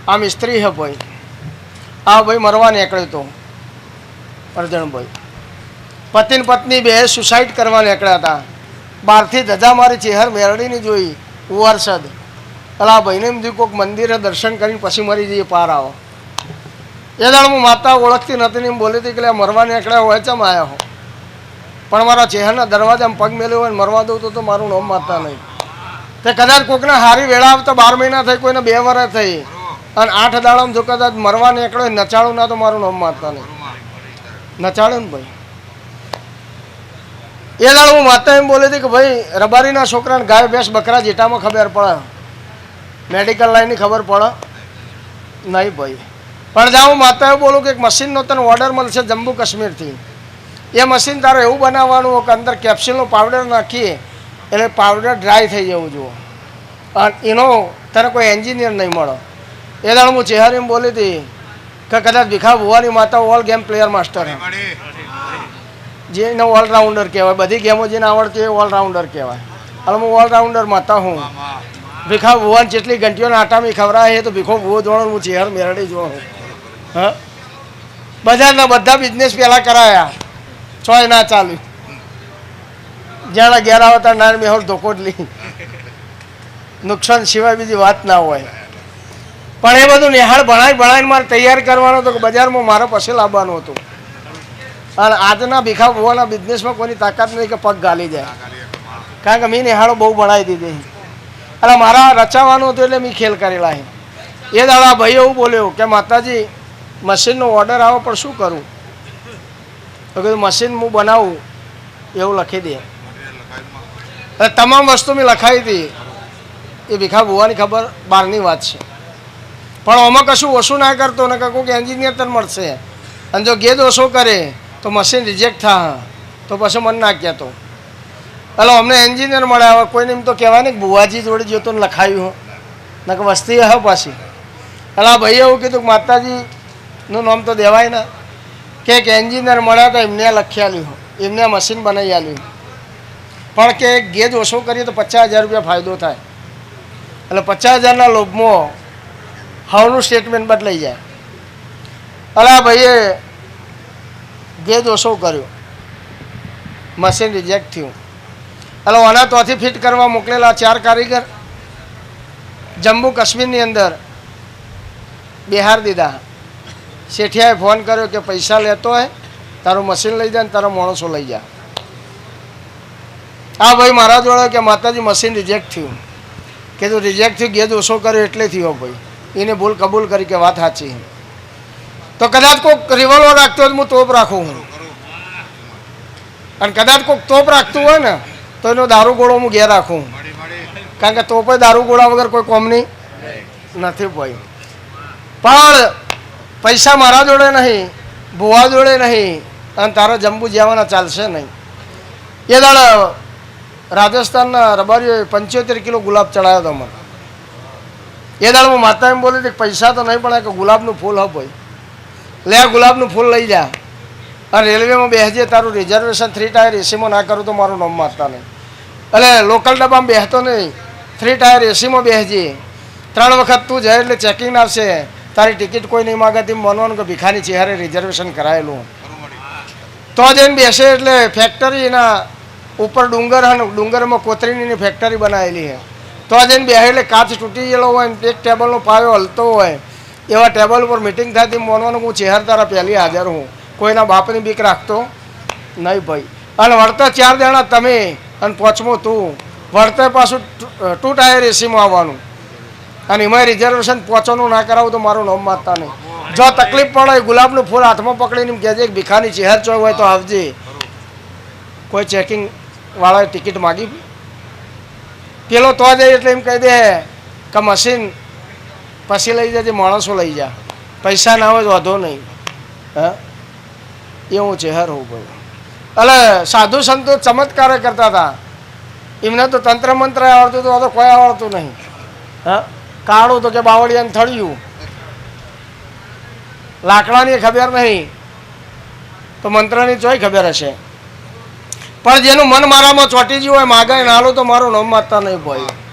આ મિસ્ત્રી હે ભાઈ, આ ભાઈ મરવા નીકળ્યો તો અર્જણભાઈ, પતિ ને પત્ની બે સુસાઇડ કરવા નીકળ્યા હતા. બહારથી ધજા મારી ચહેર મેરડીની જોઈ ઉવારસદ. અલા ભાઈને એમ થયું કોઈક મંદિરે દર્શન કરીને પછી મરી જઈએ, પાર આવો. એ દાડ હું માતા ઓળખતી નથી ને એમ બોલી હતી કે મરવા નીકળ્યા હોય ચમ આવ્યા હો, પણ મારા ચહેરના દરવાજામાં પગ મેલ્યો હોય ને મરવા દઉં તો મારું નામ માતા નહીં. તે કદાચ કોઈકને હારી વેળા આવતા 12 મહિના થઈ, કોઈને 2 વર્ષ થઈ, અને 8 દાડામાં જો કદાચ મરવા નીકળ્યો નચાળું ના તો મારું નામ માતા નહીં. નચાળ્યું ને ભાઈ. એ દાડ હું માતા એમ બોલી હતી કે ભાઈ રબારીના છોકરાને ગાય ભેંસ બકરા જેટામાં ખબર પડે, મેડિકલ લાઈનની ખબર પડે નહીં ભાઈ. પણ જ્યાં હું માતા એવું બોલું કે એક મશીનનો તને ઓર્ડર મળશે જમ્મુ કાશ્મીરથી. એ મશીન તારે એવું બનાવવાનું કે અંદર કેપ્સ્યુલનો પાવડર નાખીએ એટલે પાવડર ડ્રાય થઈ જવું જુઓ, અને એનો તને કોઈ એન્જિનિયર નહીં મળે. એ દાડ હું ચહેરી એમ બોલી હતી કે કદાચ ભીખા ભુવાની માતા ઓલ ગેમ પ્લેયર માસ્ટર, જેને ઓલરાઉન્ડર કહેવાય, બધી ગેમો જેને આવડતી હોય ઓલરાઉન્ડર કહેવાય. અને હું ઓલરાઉન્ડર માતા હું. ભીખા ભુવાન જેટલી ઘંટીઓના આટામી ખવડાય તો ભીખો ભુવો જોડો હું ચહેર મેરડી જોઉં. હા, બજારના બધા બિઝનેસ પહેલાં કરાયા, ચોય ના ચાલ્યું. જ્યાં ઘેર આવતા નાની મેહોર ધોકો જ લી, નુકસાન સિવાય બીજી વાત ના હોય. પણ એ બધું નિહાળ ભણાવીને મારે તૈયાર કરવાનો હતો કે બજારમાં મારે પછી લાવવાનું હતું. અને આજના ભીખા ભુવાના બિઝનેસમાં કોઈની તાકાત નહીં કે પગ ગાલી જાય, કારણ કે મેં નિહાળો બહુ ભણાવી દીધી. એટલે મારા રચાવાનું હતું એટલે મેં ખેલ કરેલા. એ દાડા ભાઈ એવું બોલ્યો કે માતાજી મશીનનો ઓર્ડર આવો પણ શું કરું? તો કીધું મશીન હું બનાવું એવું લખી દે. એટલે તમામ વસ્તુ મેં લખાવી હતી. એ ભીખા ભુવાની ખબર બહારની વાત છે, પણ આમાં કશું ઓછું ના કરતો ને કોઈક એન્જિનિયર તને મળશે, અને જો ગેદ ઓછો કરે તો મશીન રિજેક્ટ થાય, તો પછી મને ના કહેતો. એટલે અમને એન્જિનિયર મળે. હવે કોઈને એમ તો કહેવાય ને કે ભુવાજી જોડે જોતો ને લખાયું ને કે વસ્તી હવે પાછી. એટલે આ ભાઈએ એવું કીધું કે માતાજીનું નામ તો દેવાય ને, કે એક એન્જિનિયર મળ્યા હતા, એમને લખી આલ્યું, એમને મશીન બનાવી આલ્યું, પણ કે ગેજ ઓછો કરીએ તો 50,000 રૂપિયા ફાયદો થાય. એટલે 50,000ના લોભમાં હવનું સ્ટેટમેન્ટ બદલાઈ જાય. એટલે આ ભાઈએ ગેજ ઓછો કર્યો, મશીન રિજેક્ટ થયું. એટલે આના તોથી ફિટ કરવા મોકલેલા 4 કારીગર જમ્મુ કાશ્મીરની અંદર બિહાર દીધા. શેઠિયાએ ફોન કર્યો કે પૈસા લેતો હોય તારું મશીન લઈ જા ને તારા માણસો લઈ જા. આ ભાઈ મારા જોડે કે માતાજી મશીન રિજેક્ટ થયું. કીધું રિજેક્ટ થયું, ગેજ ઓછો કર્યો એટલે થયો ભાઈ. એને ભૂલ કબૂલ કરી કે વાત સાચી. તો કદાચ કોઈક રિવોલ્વર રાખતો હોય તો હું તોપ રાખું હું, અને કદાચ કોઈક તોપ રાખતું હોય ને તો એનો દારૂ ગોળો હું ઘેર રાખું, કારણ કે તોપે દારૂ ગોળા વગર કોઈ કોમની નથી ભાઈ. પણ પૈસા મારા જોડે નહીં, ભુવા જોડે નહીં, અને તારા જમ્બુ જવાના ચાલશે નહીં. એ દાડ રાજસ્થાનના રબારીઓએ 75 કિલો ગુલાબ ચડાવ્યો હતો મને. એ દાડ હું માતા એમ બોલી હતી કે પૈસા તો નહીં પણ એક ગુલાબનું ફૂલ હો ભાઈ, લે આ ગુલાબનું ફૂલ લઈ જા, અને રેલવેમાં બેસજે, તારું રિઝર્વેશન 3 ટાયર એસીમાં ના કરું તો મારું નામ મારતા નહીં. એટલે લોકલ ડબ્બામાં બેસતો નહીં, 3 ટાયર એસીમાં બેસજે. 3 વખત તું જાય એટલે ચેકિંગ આવશે, તારી ટિકિટ કોઈ નહીં માગે તેમ માનવાનું કે ભીખાની ચહેરે રિઝર્વેશન કરાયેલું. તો જઈને બેસે એટલે ફેક્ટરી એના ઉપર ડુંગર અને ડુંગરમાં કોતરીની ફેક્ટરી બનાવેલી છે. તો જઈને બેસે એટલે કાચ તૂટી ગયેલો હોય ને એક ટેબલનો પાયો હલતો હોય, એવા ટેબલ ઉપર મિટિંગ થાય તેમ માનવાનું હું ચહેર તારા પહેલી હાજર હું, કોઈના બાપની બીક રાખતો નહીં ભાઈ. અને વળતા 4 જણા તમે અને 5મો તું, વળતા પાછું 2 ટાયર એસીમાં આવવાનું, અને એમાં રિઝર્વેશન 5નું ના કરાવું તો મારું નામ મારતા નહીં. જો તકલીફ પડે ગુલાબનું ફૂલ હાથમાં પકડીને એમ કહેજે કે ભીખાની ચહેર ચોય હોય તો આવજે. કોઈ ચેકિંગ વાળાએ ટિકિટ માગી પેલો તો જાય એટલે એમ કહી દે કે મશીન પછી લઈ જજે, માણસો લઈ જા, પૈસા ના હોય તો વાંધો નહીં. હા, એ હું ચહેર હોઉં ભાઈ. એટલે સાધુ સંતો ચમત્કાર કરતા હતા, એમને તો તંત્ર મંત્ર આવડતું હતું, તો કોઈ આવડતું નહીં. હા, કાળું તો કે બાવળિયાને થળિયું, લાકડાની ખબર નહીં તો મંત્રની ચોય ખબર હશે. પણ જેનું મન મારામાં ચોંટી ગયું હોય માગે નાલું તો મારું નામ મારતા નહીં ભાઈ.